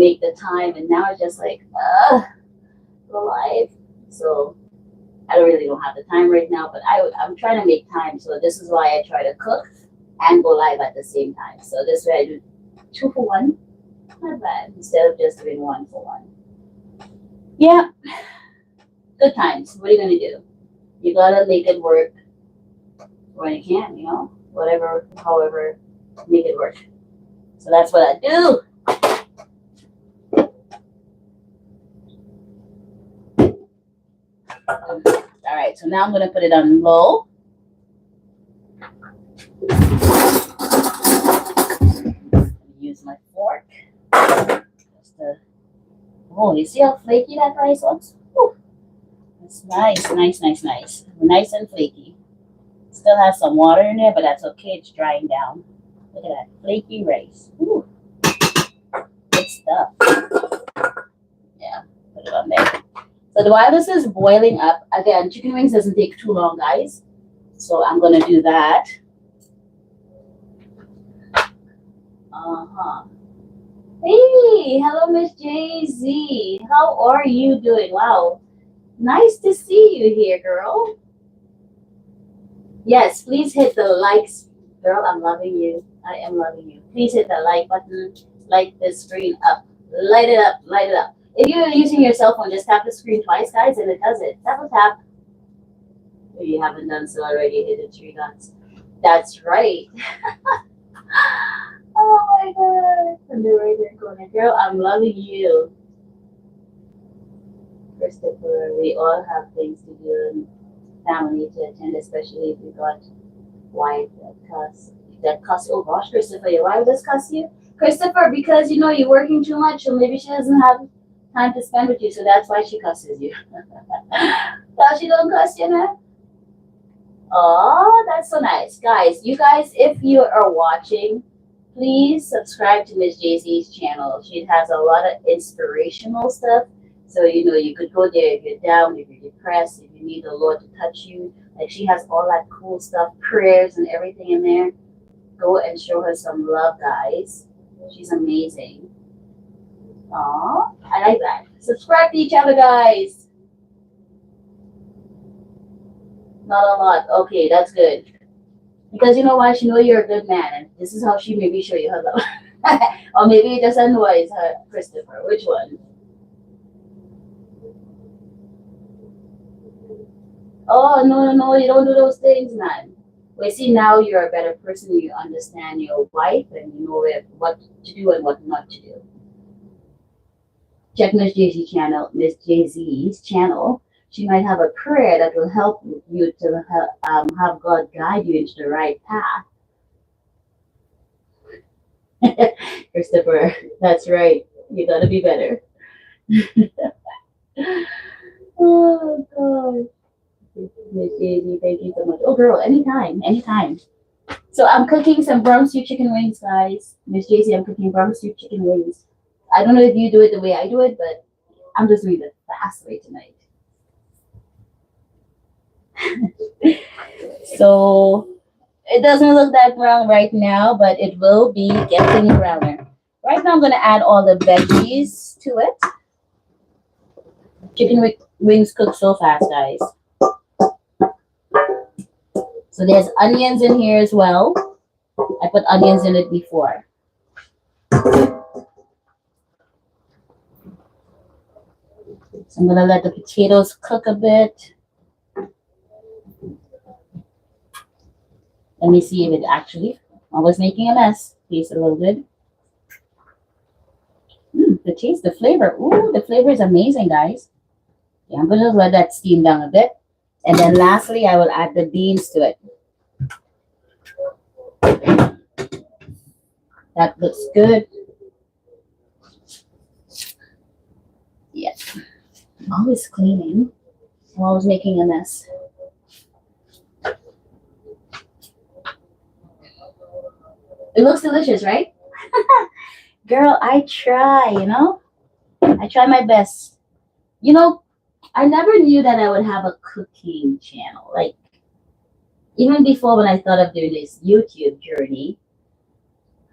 make the time, and now it's just like, go live. So I don't have the time right now, but I'm trying to make time. So this is why I try to cook and go live at the same time. So this way I do 2 for 1. Not bad. Instead of just doing 1 for 1. Yeah. Good times. What are you gonna do? You gotta make it work when you can, whatever, however, make it work. So that's what I do. All right, so now I'm gonna put it on low. Use my fork. Oh, you see how flaky that rice looks? Whew. It's nice. Nice and flaky. Still has some water in there, but that's okay. It's drying down. Look at that flaky rice. Ooh. Good stuff. Yeah, put it on there. So while this is boiling up, again, chicken wings doesn't take too long, guys. So I'm gonna do that. Hey, hello, Miss Jay-Z. How are you doing? Wow, nice to see you here, girl. Yes, please hit the likes. Girl, I'm loving you. I am loving you. Please hit the like button. Light the screen up. Light it up. Light it up. If you're using your cell phone, just tap the screen twice, guys, and it does it. Double tap. If you haven't done so already, hit the 3 dots. That's right. Oh my god. And the right hand corner. Girl, I'm loving you. Christopher, we all have things to do and family to attend, especially if you got wife that cuss. Oh gosh, Christopher, your wife does cuss you? Christopher, because you're working too much, so maybe she doesn't have time to spend with you, so that's why she cusses you. So she don't cuss you, man. Oh, that's so nice. Guys, if you are watching, please subscribe to Miss Jay-Z's channel. She has a lot of inspirational stuff. So, you could go there if you're down, if you're depressed, if you need the Lord to touch you. Like, she has all that cool stuff, prayers and everything in there. Go and show her some love, guys. She's amazing. Aw, I like that. Subscribe to each other, guys. Not a lot. Okay, that's good. Because you know why? She knows you're a good man, and this is how she maybe show you her love. Or maybe it doesn't know it's her, Christopher. Which one? Oh, no, you don't do those things, man. We see now you're a better person. You understand your wife, and you know what to do and what not to do. Check Miss Jay-Z's channel. She might have a prayer that will help you to have God guide you into the right path. Christopher, that's right. You gotta be better. Oh, God. Miss Jay-Z, thank you so much. Oh, girl, anytime. So I'm cooking some brown stew chicken wings, guys. Miss Jay-Z, I'm cooking brown stew chicken wings. I don't know if you do it the way I do it, but I'm just doing it the fast way tonight. So it doesn't look that brown right now, but it will be getting browner. Right now I'm going to add all the veggies to it. Chicken wings cook so fast, guys. So there's onions in here as well. I put onions in it before. So I'm going to let the potatoes cook a bit. Let me see if it actually, I was making a mess. Tastes a little good. The taste, the flavor. Ooh, the flavor is amazing, guys. Yeah, I'm going to let that steam down a bit. And then lastly, I will add the beans to it. That looks good. Yeah. I'm always cleaning. I'm always making a mess. It looks delicious, right? Girl, I try, I try my best. I never knew that I would have a cooking channel. Like, even before when I thought of doing this YouTube journey,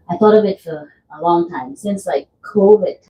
I thought of it for a long time, since like COVID